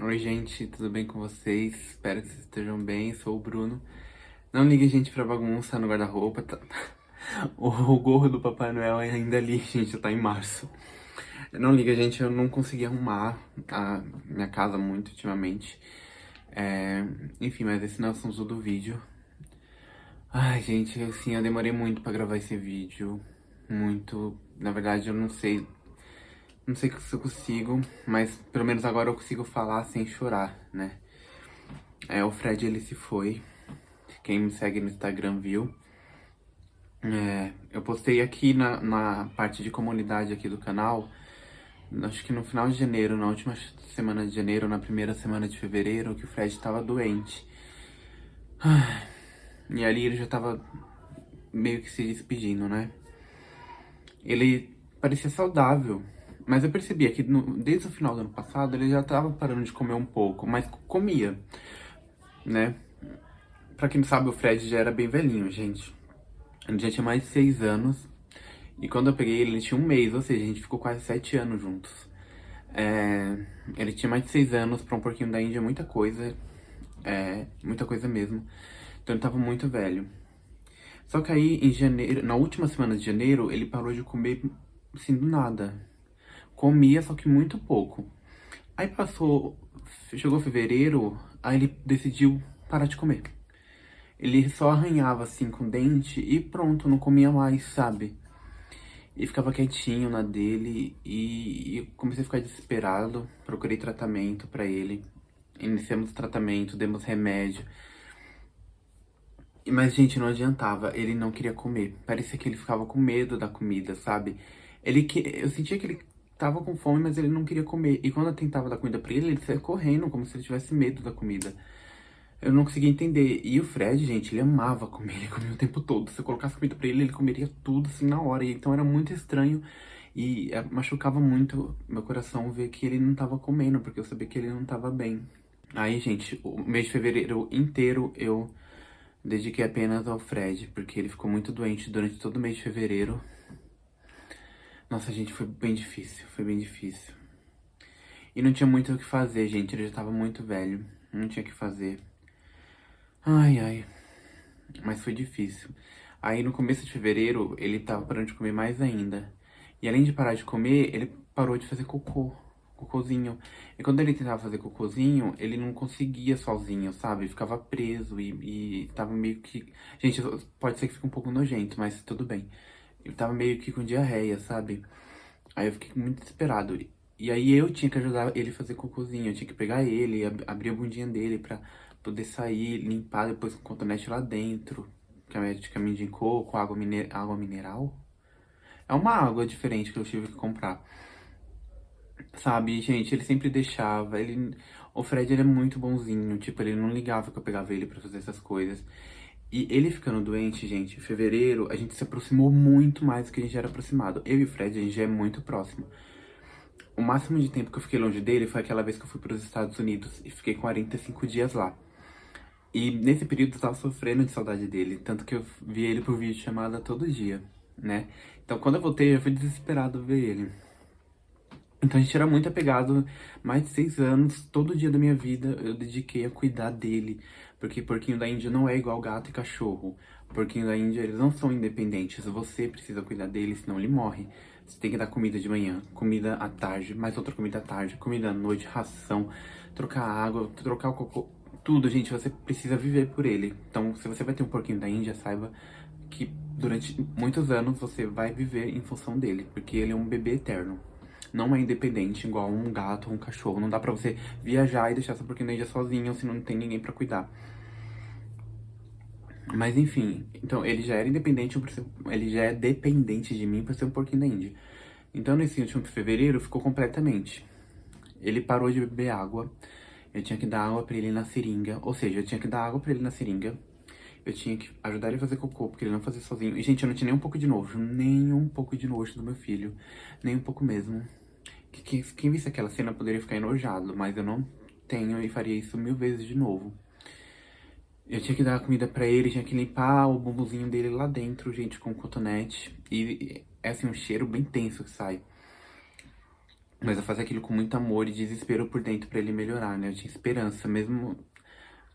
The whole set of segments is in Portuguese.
Oi, gente, tudo bem com vocês? Espero que vocês estejam bem. Sou o Bruno. Não ligue, gente, pra bagunça no guarda-roupa. O gorro do Papai Noel é ainda ali, gente, tá em março. Não liga, gente, eu não consegui arrumar a minha casa muito ultimamente. Enfim, mas esse não é o assunto do vídeo. Ai, gente, assim, eu demorei muito pra gravar esse vídeo. Muito. Na verdade, eu não sei. Não sei se eu consigo, mas pelo menos agora eu consigo falar sem chorar, né? O Fred, ele se foi. Quem me segue no Instagram viu. Eu postei aqui na parte de comunidade aqui do canal, acho que no final de janeiro, na última semana de janeiro, na primeira semana de fevereiro, que o Fred tava doente. E ali ele já tava meio que se despedindo, né? Ele parecia saudável, mas eu percebia que desde o final do ano passado ele já tava parando de comer um pouco, mas comia, né? Pra quem não sabe, o Fred já era bem velhinho, gente. Ele já tinha mais de 6 anos. E quando eu peguei ele, ele tinha um mês, ou seja, a gente ficou quase 7 anos juntos. Ele tinha mais de 6 anos, pra um porquinho da Índia, muita coisa mesmo. Então ele tava muito velho. Só que aí, em janeiro, na última semana de janeiro, ele parou de comer, assim, do nada. Comia, só que muito pouco. Aí chegou fevereiro, aí ele decidiu parar de comer. Ele só arranhava, assim, com o dente e pronto, não comia mais, sabe? E ficava quietinho na dele e eu comecei a ficar desesperado. Procurei tratamento pra ele. Iniciamos o tratamento, demos remédio. Mas, gente, não adiantava. Ele não queria comer. Parecia que ele ficava com medo da comida, sabe? Eu sentia que ele tava com fome, mas ele não queria comer. E quando eu tentava dar comida pra ele, ele saía correndo, como se ele tivesse medo da comida. Eu não conseguia entender. E o Fred, gente, ele amava comer, ele comia o tempo todo. Se eu colocasse comida pra ele, ele comeria tudo assim na hora. E então era muito estranho e machucava muito meu coração ver que ele não tava comendo, porque eu sabia que ele não tava bem. Aí, gente, o mês de fevereiro inteiro eu dediquei apenas ao Fred, porque ele ficou muito doente durante todo o mês de fevereiro. Nossa, gente, foi bem difícil, foi bem difícil. E não tinha muito o que fazer, gente, ele já tava muito velho, não tinha o que fazer. Ai, ai. Mas foi difícil. Aí no começo de fevereiro, ele tava parando de comer mais ainda. E além de parar de comer, ele parou de fazer cocôzinho. E quando ele tentava fazer cocôzinho, ele não conseguia sozinho, sabe? Ficava preso e tava meio que... Gente, pode ser que fique um pouco nojento, mas tudo bem. Ele tava meio que com diarreia, sabe? Aí eu fiquei muito desesperado. E aí eu tinha que ajudar ele a fazer cocôzinho. Eu tinha que pegar ele, abrir a bundinha dele pra poder sair, limpar depois com cotonete lá dentro. Que a médica me indicou, com água mineral. É uma água diferente que eu tive que comprar. Sabe, gente, ele sempre deixava. O Fred, ele é muito bonzinho. Tipo, ele não ligava que eu pegava ele pra fazer essas coisas. E ele ficando doente, gente, em fevereiro, a gente se aproximou muito mais do que a gente era aproximado. Eu e o Fred, a gente já é muito próximo. O máximo de tempo que eu fiquei longe dele foi aquela vez que eu fui para os Estados Unidos e fiquei 45 dias lá. E nesse período eu tava sofrendo de saudade dele, tanto que eu via ele por vídeo chamada todo dia, né? Então quando eu voltei, eu fui desesperado ver ele. Então a gente era muito apegado, mais de 6 anos, todo dia da minha vida eu dediquei a cuidar dele. Porque porquinho da Índia não é igual gato e cachorro. Porquinho da Índia, eles não são independentes. Você precisa cuidar dele, senão ele morre. Você tem que dar comida de manhã, comida à tarde, mais outra comida à tarde, comida à noite, ração, trocar água, trocar o cocô. Tudo, gente, você precisa viver por ele. Então, se você vai ter um porquinho da Índia, saiba que durante muitos anos você vai viver em função dele. Porque ele é um bebê eterno. Não é independente igual um gato ou um cachorro. Não dá pra você viajar e deixar essa porquinho da Índia sozinho se não tem ninguém pra cuidar. Mas enfim, então ele já era independente, ele já é dependente de mim por ser um porquinho da Índia. Então nesse último fevereiro ficou completamente. Ele parou de beber água, eu tinha que dar água pra ele na seringa, ou seja, eu tinha que dar água pra ele na seringa, eu tinha que ajudar ele a fazer cocô, porque ele não fazia sozinho. E gente, eu não tinha nem um pouco de nojo, nem um pouco de nojo do meu filho, nem um pouco mesmo. Quem visse aquela cena poderia ficar enojado, mas eu não tenho e faria isso 1000 vezes de novo. Eu tinha que dar comida pra ele, tinha que limpar o bumbumzinho dele lá dentro, gente, com cotonete. E é assim, um cheiro bem tenso que sai. Mas eu fazia aquilo com muito amor e desespero por dentro pra ele melhorar, né? Eu tinha esperança, mesmo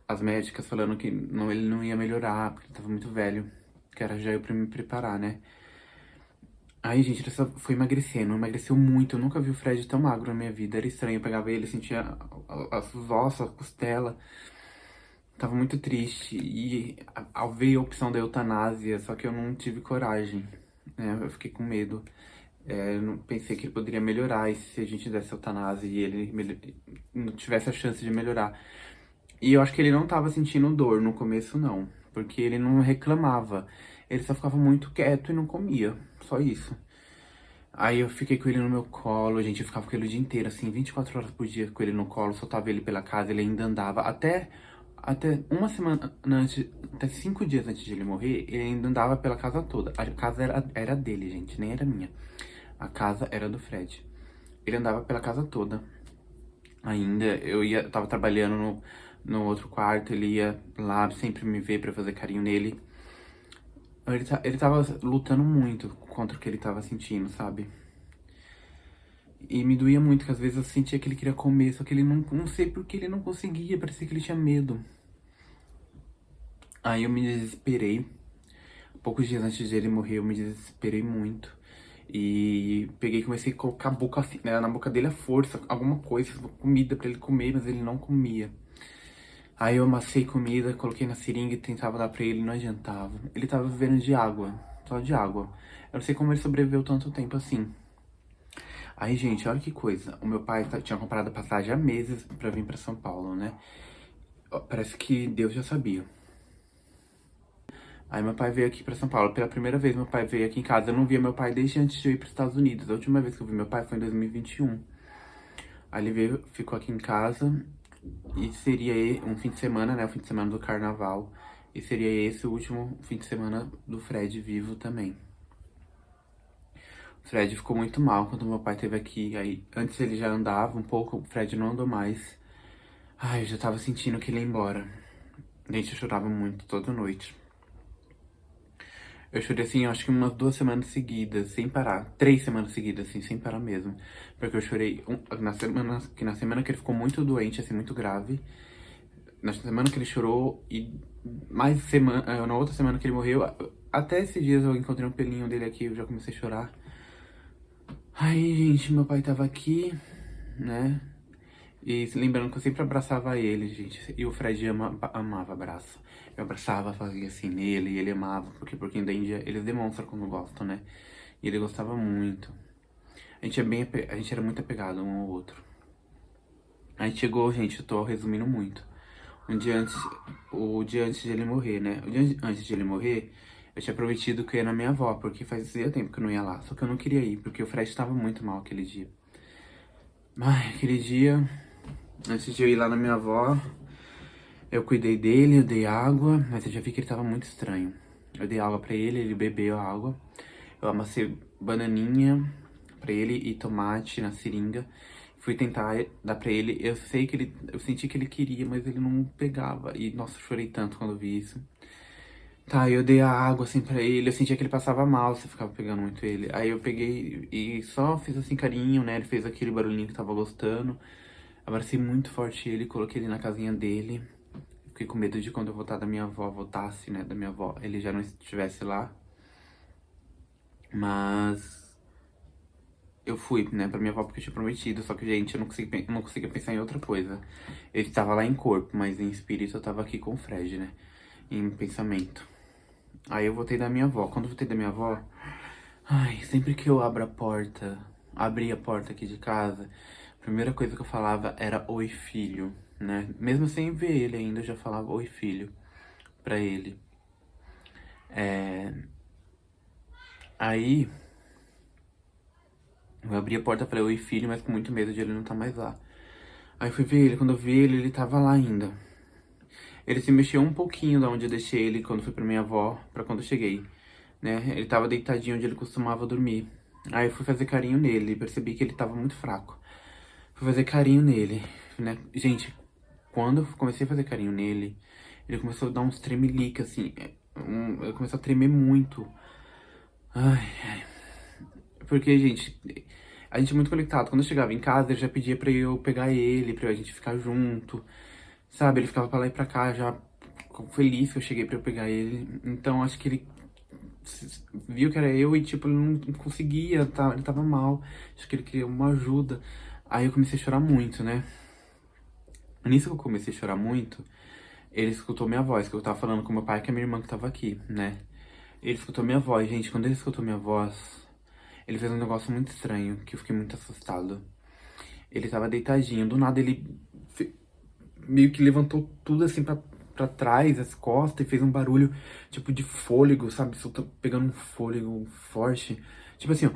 as médicas falando que não, ele não ia melhorar, porque ele tava muito velho. Que era já eu pra me preparar, né? Aí, gente, ele só foi emagrecendo, emagreceu muito. Eu nunca vi o Fred tão magro na minha vida. Era estranho, eu pegava ele, sentia os ossos, a costela. Tava muito triste. E veio a opção da eutanásia, só que eu não tive coragem, né? Eu fiquei com medo. Eu não pensei que ele poderia melhorar, e se a gente desse eutanásia e ele não tivesse a chance de melhorar. E eu acho que ele não tava sentindo dor no começo, não. Porque ele não reclamava. Ele só ficava muito quieto e não comia. Só isso. Aí eu fiquei com ele no meu colo, gente. Eu ficava com ele o dia inteiro, assim, 24 horas por dia com ele no colo. Soltava ele pela casa, ele ainda andava. Até uma semana antes, até 5 dias antes de ele morrer, ele ainda andava pela casa toda. A casa era dele, gente, nem era minha. A casa era do Fred. Ele andava pela casa toda. Ainda, eu tava trabalhando no outro quarto, ele ia lá sempre me ver pra fazer carinho nele. Ele tava lutando muito contra o que ele tava sentindo, sabe? E me doía muito, que às vezes eu sentia que ele queria comer, só que ele não sei por que ele não conseguia, parecia que ele tinha medo. Aí eu me desesperei. Poucos dias antes de ele morrer, eu me desesperei muito. E peguei e comecei a colocar a boca assim, né, na boca dele à força, alguma coisa, comida pra ele comer, mas ele não comia. Aí eu amassei comida, coloquei na seringa e tentava dar pra ele, não adiantava. Ele tava vivendo de água, só de água. Eu não sei como ele sobreviveu tanto tempo assim. Aí, gente, olha que coisa. O meu pai tinha comprado a passagem há meses pra vir pra São Paulo, né? Parece que Deus já sabia. Aí meu pai veio aqui pra São Paulo. Pela primeira vez meu pai veio aqui em casa. Eu não via meu pai desde antes de eu ir pros Estados Unidos. A última vez que eu vi meu pai foi em 2021. Aí ele veio, ficou aqui em casa. E seria um fim de semana, né? O fim de semana do carnaval. E seria esse o último fim de semana do Fred vivo também. O Fred ficou muito mal quando meu pai esteve aqui. Aí, antes ele já andava um pouco, o Fred não andou mais. Ai, eu já tava sentindo que ele ia embora. Gente, eu chorava muito toda noite. Eu chorei assim, eu acho que umas 2 semanas seguidas, sem parar. 3 semanas seguidas, assim, sem parar mesmo. Porque eu chorei na semana que ele ficou muito doente, assim, muito grave. Na semana que ele chorou e na outra semana que ele morreu. Até esses dias eu encontrei um pelinho dele aqui, eu já comecei a chorar. Aí, gente, meu pai tava aqui, né? E se lembrando que eu sempre abraçava ele, gente. E o Fred amava abraço. Eu abraçava, fazia assim nele, e ele amava, porque da Índia eles demonstram quando gostam, né? E ele gostava muito. A gente era muito apegado um ao outro. Aí chegou, gente, eu tô resumindo muito. Um dia antes, o dia antes de ele morrer, né? O dia antes de ele morrer, eu tinha prometido que eu ia na minha avó, porque fazia tempo que eu não ia lá. Só que eu não queria ir, porque o Fred estava muito mal aquele dia. Ai, aquele dia, antes de eu ir lá na minha avó, eu cuidei dele, eu dei água, mas eu já vi que ele tava muito estranho. Eu dei água pra ele, ele bebeu a água. Eu amassei bananinha pra ele e tomate na seringa. Fui tentar dar pra ele, eu senti que ele queria, mas ele não pegava. E, nossa, eu chorei tanto quando eu vi isso. Tá, eu dei a água assim pra ele, eu sentia que ele passava mal se eu ficava pegando muito ele. Aí eu peguei e só fiz assim carinho, né? Ele fez aquele barulhinho que tava gostando. Abracei muito forte ele, coloquei ele na casinha dele. Fiquei com medo de quando eu voltar da minha avó, voltasse, né, da minha avó, ele já não estivesse lá. Mas eu fui, né, pra minha avó porque eu tinha prometido. Só que, gente, eu não conseguia pensar em outra coisa. Ele estava lá em corpo, mas em espírito eu tava aqui com o Fred, né, em pensamento. Aí eu voltei da minha avó. Quando eu voltei da minha avó, ai, sempre que eu abria a porta aqui de casa, a primeira coisa que eu falava era oi, filho, né? Mesmo sem ver ele ainda, eu já falava oi, filho, pra ele. Aí eu abri a porta pra oi, filho, mas com muito medo de ele não estar mais lá. Aí fui ver ele, quando eu vi ele, ele tava lá ainda. Ele se mexeu um pouquinho da onde eu deixei ele quando fui pra minha avó, pra quando eu cheguei, né? Ele tava deitadinho onde ele costumava dormir. Aí eu fui fazer carinho nele e percebi que ele tava muito fraco. Fui fazer carinho nele, né? Gente, quando eu comecei a fazer carinho nele, ele começou a dar uns tremelique, assim. Ele começou a tremer muito. Ai, ai. Porque, gente, A gente é muito conectado. Quando eu chegava em casa, ele já pedia pra eu pegar ele, pra a gente ficar junto. Sabe? Ele ficava pra lá e pra cá, já feliz que eu cheguei pra eu pegar ele. Então, acho que ele viu que era eu e, tipo, ele não conseguia, tá? Ele tava mal. Acho que ele queria uma ajuda. Aí eu comecei a chorar muito, né? Nisso que eu comecei a chorar muito, ele escutou minha voz, que eu tava falando com meu pai, que é minha irmã que tava aqui, né? Ele escutou minha voz, gente. Quando ele escutou minha voz, ele fez um negócio muito estranho, que eu fiquei muito assustado. Ele tava deitadinho, do nada ele meio que levantou tudo assim pra trás, as costas, e fez um barulho, tipo, de fôlego, sabe? Pegando um fôlego forte. Tipo assim, ó.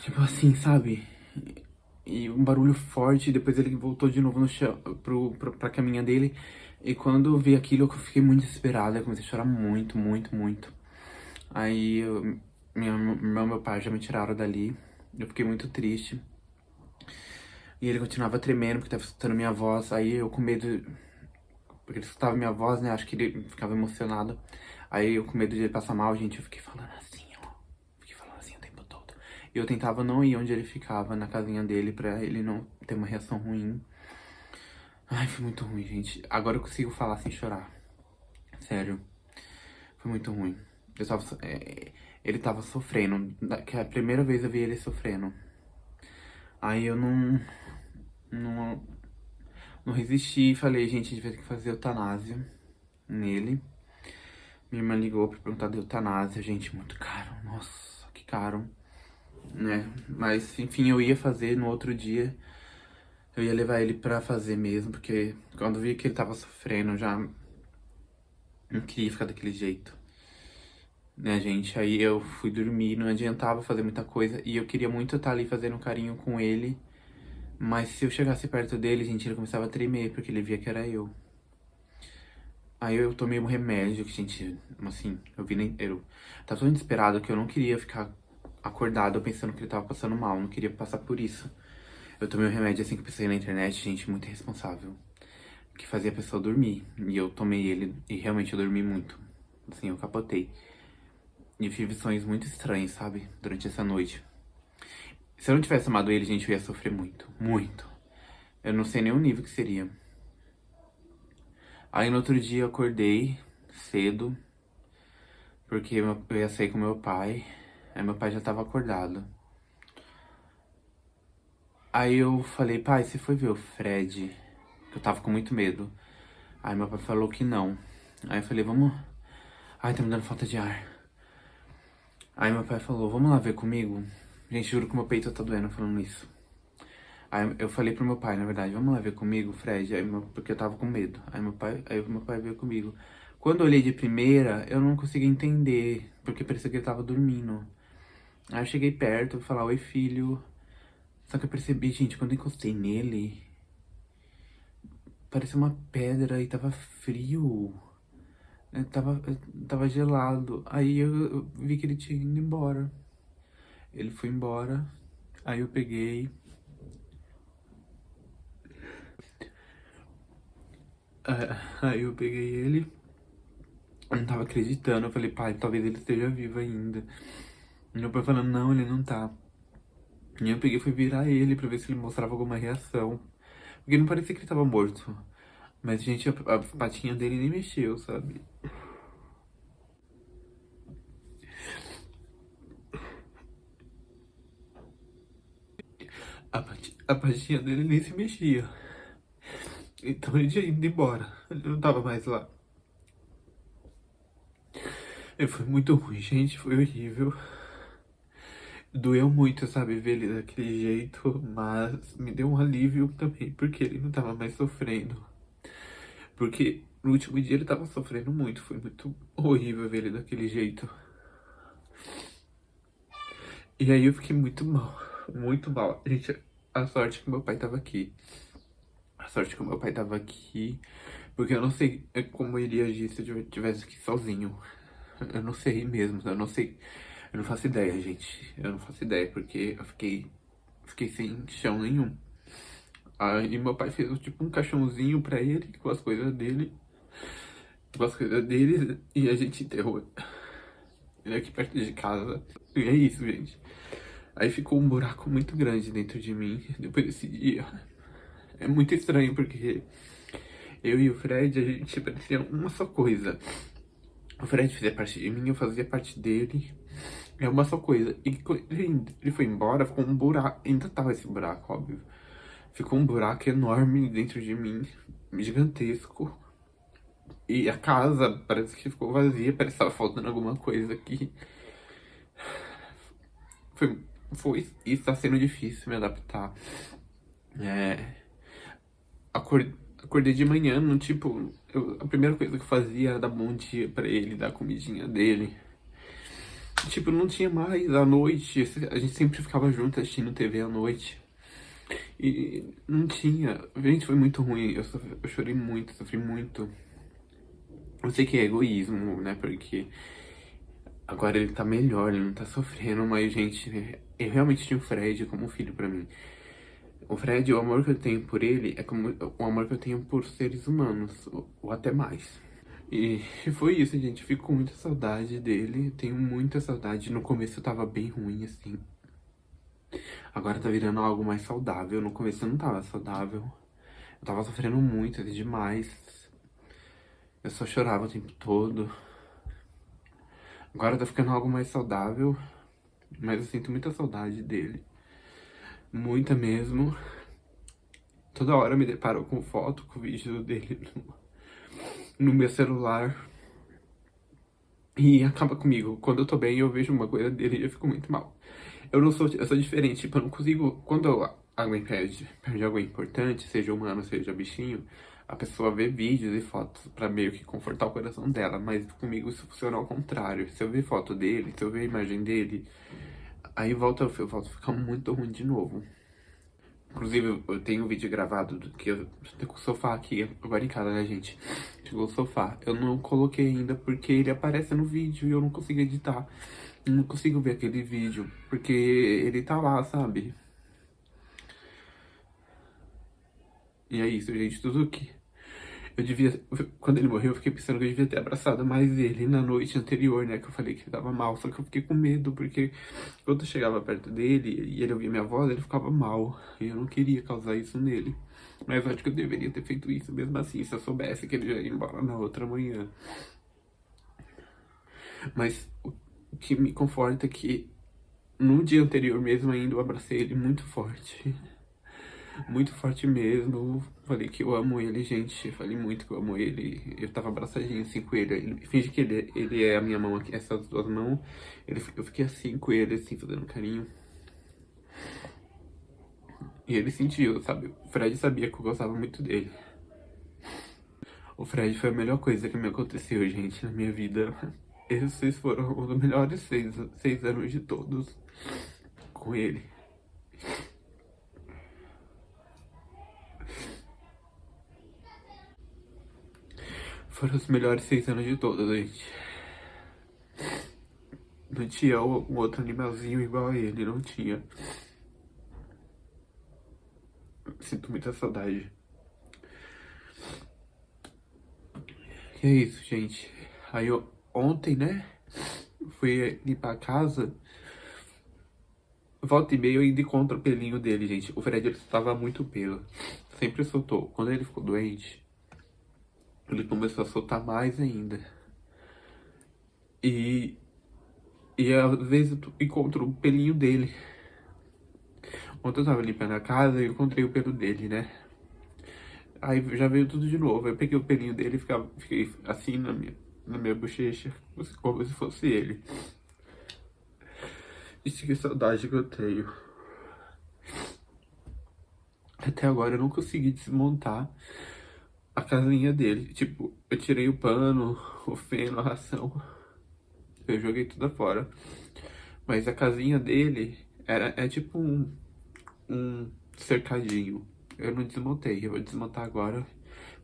Tipo assim, sabe? E um barulho forte, depois ele voltou de novo no chão, pra caminha dele. E quando eu vi aquilo, eu fiquei muito desesperada, eu comecei a chorar muito, muito, muito. Aí, minha irmã e meu pai já me tiraram dali, eu fiquei muito triste. E ele continuava tremendo, porque tava escutando minha voz, aí eu com medo, porque ele escutava minha voz, né, acho que ele ficava emocionado. Aí eu com medo de ele passar mal, gente, eu fiquei falando assim, ó, fiquei falando assim o tempo todo. E eu tentava não ir onde ele ficava, na casinha dele, pra ele não ter uma reação ruim. Ai, foi muito ruim, gente. Agora eu consigo falar sem chorar. Sério. Foi muito ruim. Ele tava sofrendo. Que é a primeira vez eu vi ele sofrendo. Aí eu não, não resisti e falei, gente, a gente vai ter que fazer eutanásia nele. Minha irmã ligou pra perguntar de eutanásia, gente, muito caro. Nossa, que caro, né? Mas, enfim, eu ia fazer no outro dia. Eu ia levar ele pra fazer mesmo, porque quando eu vi que ele tava sofrendo, eu já não queria ficar daquele jeito. Né, gente? Aí eu fui dormir, não adiantava fazer muita coisa. E eu queria muito estar ali fazendo um carinho com ele. Mas se eu chegasse perto dele, gente, ele começava a tremer, porque ele via que era eu. Aí eu tomei um remédio, que, gente, assim, eu vi nem. Eu tava tão desesperado que eu não queria ficar acordado pensando que ele tava passando mal, não queria passar por isso. Eu tomei um remédio assim que eu pensei na internet, gente, muito irresponsável. Que fazia a pessoa dormir. E eu tomei ele e realmente eu dormi muito. Assim, eu capotei. E tive sonhos muito estranhos, sabe? Durante essa noite. Se eu não tivesse amado ele, gente, eu ia sofrer muito. Muito. Eu não sei nem o nível que seria. Aí no outro dia eu acordei cedo, porque eu ia sair com meu pai. Aí meu pai já tava acordado. Aí eu falei, pai, você foi ver o Fred? Eu tava com muito medo. Aí meu pai falou que não. Aí eu falei, vamos. Ai, tá me dando falta de ar. Aí meu pai falou, vamos lá ver comigo? Gente, juro que meu peito tá doendo falando isso. Aí eu falei pro meu pai, na verdade, vamos lá ver comigo, Fred, porque eu tava com medo. Aí meu pai veio comigo. Quando eu olhei de primeira, eu não consegui entender, porque parecia que ele tava dormindo. Aí eu cheguei perto, falar, oi filho. Só que eu percebi, gente, quando eu encostei nele, parecia uma pedra e tava frio. Tava gelado. Aí eu vi que ele tinha ido embora. Ele foi embora. Aí eu peguei. Aí eu peguei ele. Eu não tava acreditando. Eu falei, pai, talvez ele esteja vivo ainda. E meu pai falando, não, ele não tá. E eu peguei e fui virar ele pra ver se ele mostrava alguma reação. Porque não parecia que ele tava morto. Mas, gente, a patinha dele nem mexeu, sabe? A patinha dele nem se mexia. Então ele tinha ido embora. Ele não tava mais lá. E foi muito ruim, gente. Foi horrível. Doeu muito, sabe, ver ele daquele jeito, mas me deu um alívio também, porque ele não tava mais sofrendo. Porque no último dia ele tava sofrendo muito, foi muito horrível ver ele daquele jeito. E aí eu fiquei muito mal, muito mal. Gente, a sorte que meu pai tava aqui. A sorte que meu pai tava aqui, porque eu não sei como ele ia agir se eu tivesse aqui sozinho. Eu não sei mesmo, eu não sei. Eu não faço ideia, gente. Eu não faço ideia, porque eu fiquei sem chão nenhum. Aí meu pai fez tipo um caixãozinho pra ele, com as coisas dele. Com as coisas dele, e a gente enterrou ele aqui perto de casa. E é isso, gente. Aí ficou um buraco muito grande dentro de mim depois desse dia. É muito estranho porque eu e o Fred, a gente parecia uma só coisa. O Fred fazia parte de mim, eu fazia parte dele. É uma só coisa. E quando ele foi embora, ficou um buraco. Ainda tava esse buraco, óbvio. Ficou um buraco enorme dentro de mim, gigantesco. E a casa parece que ficou vazia, parece que tava faltando alguma coisa aqui. E está sendo difícil me adaptar. Acordei de manhã, no tipo, a primeira coisa que eu fazia era dar bom dia pra ele, dar a comidinha dele. Tipo, não tinha mais à noite, a gente sempre ficava junto assistindo TV à noite. E não tinha. Gente, foi muito ruim, eu chorei muito, sofri muito. Eu sei que é egoísmo, né, porque agora ele tá melhor, ele não tá sofrendo, mas, gente, eu realmente tinha o Fred como filho pra mim. O Fred, o amor que eu tenho por ele é como o amor que eu tenho por seres humanos, ou até mais. E foi isso, gente. Fico com muita saudade dele. Tenho muita saudade. No começo eu tava bem ruim, assim. Agora tá virando algo mais saudável. No começo eu não tava saudável. Eu tava sofrendo muito, demais. Eu só chorava o tempo todo. Agora tá ficando algo mais saudável. Mas eu sinto muita saudade dele. Muita mesmo. Toda hora eu me deparo com foto, com vídeo dele no meu celular. E acaba comigo. Quando eu tô bem, eu vejo uma coisa dele e eu fico muito mal. Eu sou diferente, tipo, eu não consigo. Quando alguém perde algo importante, seja humano, seja bichinho, a pessoa vê vídeos e fotos pra meio que confortar o coração dela. Mas comigo isso funciona ao contrário. Se eu ver foto dele, se eu ver a imagem dele, aí eu volto a ficar muito ruim de novo. Inclusive, eu tenho um vídeo gravado que eu tenho com o sofá aqui, agora em casa, né, gente? Chegou o sofá. Eu não coloquei ainda porque ele aparece no vídeo e eu não consigo editar. Eu não consigo ver aquele vídeo, porque ele tá lá, sabe? E é isso, gente, tudo que eu devia... Quando ele morreu, eu fiquei pensando que eu devia ter abraçado mais ele na noite anterior, né? Que eu falei que ele tava mal, só que eu fiquei com medo, porque quando eu chegava perto dele e ele ouvia minha voz, ele ficava mal. E eu não queria causar isso nele. Mas eu acho que eu deveria ter feito isso mesmo assim, se eu soubesse que ele já ia embora na outra manhã. Mas o que me conforta é que no dia anterior mesmo ainda eu abracei ele muito forte. Muito forte mesmo. Falei que eu amo ele, gente. Falei muito que eu amo ele. Eu tava abraçadinho assim com ele. Ele finge que ele é a minha mão aqui, essas duas mãos. Eu fiquei assim com ele, assim, fazendo carinho. E ele sentiu, sabe? O Fred sabia que eu gostava muito dele. O Fred foi a melhor coisa que me aconteceu, gente, na minha vida. Esses foram os melhores seis anos de todos com ele. Foram os melhores 6 anos de todos, gente. Não tinha um outro animalzinho igual a ele, não tinha. Sinto muita saudade. E é isso, gente. Aí ontem, né, fui limpar a casa. Volta e meia eu ainda encontro o pelinho dele, gente. O Fred, ele estava muito pelo. Sempre soltou. Quando ele ficou doente, ele começou a soltar mais ainda. E às vezes eu encontro o pelinho dele. Ontem eu tava limpando a casa e eu encontrei o pelo dele, né? Aí já veio tudo de novo. Eu peguei o pelinho dele e fiquei assim na minha bochecha, como se fosse ele. E que saudade que eu tenho. Até agora eu não consegui desmontar a casinha dele. Tipo, eu tirei o pano, o feno, a ração. Eu joguei tudo fora. Mas a casinha dele é tipo um cercadinho. Eu não desmontei. Eu vou desmontar agora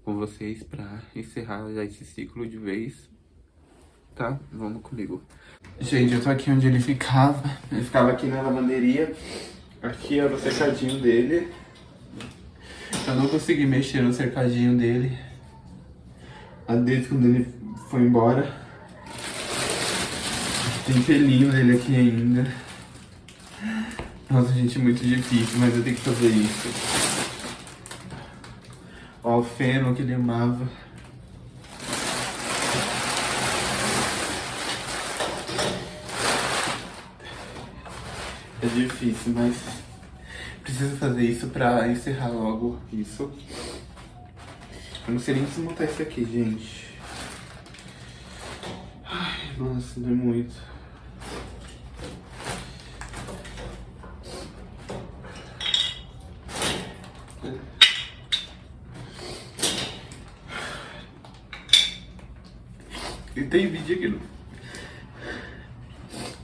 com vocês pra encerrar já esse ciclo de vez. Tá? Vamos comigo. Gente, eu tô aqui onde ele ficava. Ele ficava aqui na lavanderia. Aqui era o cercadinho dele. Eu não consegui mexer no cercadinho dele. Desde quando ele foi embora. Tem pelinho dele aqui ainda. Nossa, gente, é muito difícil, mas eu tenho que fazer isso. Ó, o feno que ele amava. É difícil, mas preciso fazer isso pra encerrar logo isso. Eu não sei nem desmontar isso aqui, gente. Ai, nossa, deu muito. E tem vídeo aqui no...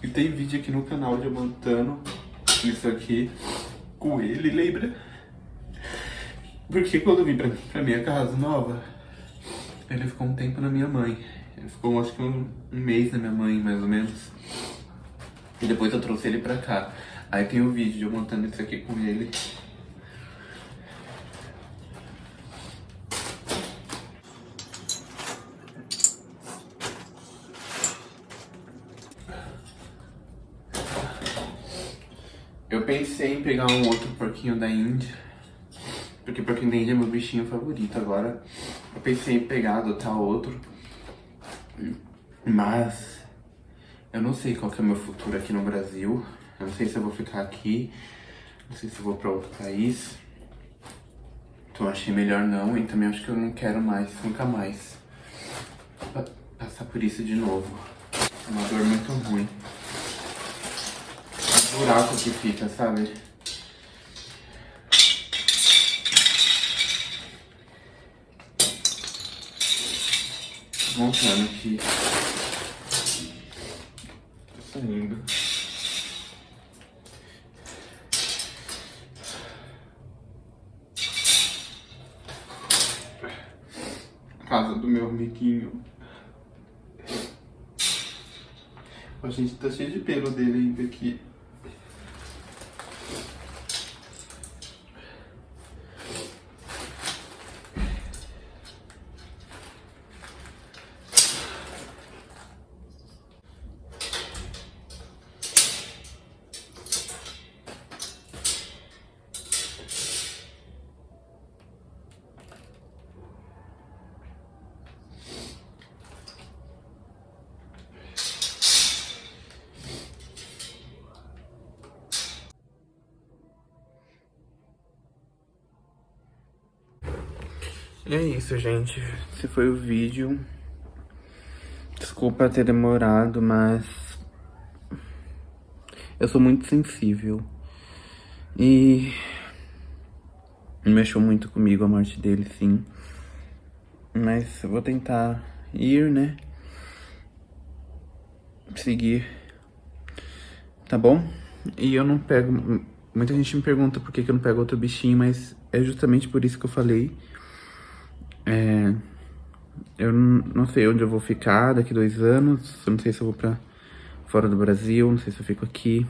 E tem vídeo aqui no canal de eu montando isso aqui com ele, lembra? Porque quando eu vim pra minha casa nova, ele ficou um tempo na minha mãe. Ele ficou, acho que um mês na minha mãe, mais ou menos. E depois eu trouxe ele pra cá. Aí tem o vídeo de eu montando isso aqui com ele. Eu pensei em pegar um outro porquinho da Índia, porque porquinho da Índia é meu bichinho favorito agora. Eu pensei em pegar, adotar outro, mas eu não sei qual que é o meu futuro aqui no Brasil. Eu não sei se eu vou ficar aqui, não sei se eu vou pra outro país. Então eu achei melhor não, e também acho que eu não quero mais, nunca mais, passar por isso de novo. É uma dor muito ruim. Um buraco que fica, sabe? Montando aqui. Tá saindo. Casa do meu amiguinho. A gente tá cheio de pelo dele ainda aqui. E é isso, gente. Esse foi o vídeo. Desculpa ter demorado, mas eu sou muito sensível. E mexeu muito comigo a morte dele, sim. Mas eu vou tentar ir, né? Seguir. Tá bom? E eu não pego... Muita gente me pergunta por que eu não pego outro bichinho, mas é justamente por isso que eu falei. Eu não sei onde eu vou ficar daqui 2 anos. Eu não sei se eu vou pra fora do Brasil, não sei se eu fico aqui.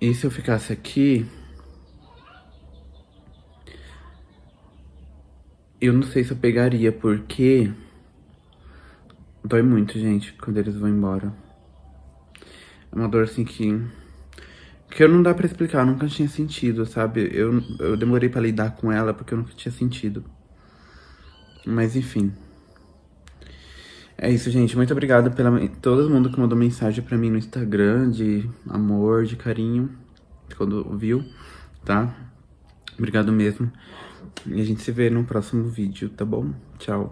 E se eu ficasse aqui, eu não sei se eu pegaria, porque dói muito, gente, quando eles vão embora. É uma dor assim que eu não dá pra explicar, eu nunca tinha sentido, sabe? Eu demorei pra lidar com ela porque eu nunca tinha sentido. Mas enfim. É isso, gente. Muito obrigado pela todo mundo que mandou mensagem pra mim no Instagram de amor, de carinho, quando viu, tá? Obrigado mesmo. E a gente se vê no próximo vídeo, tá bom? Tchau.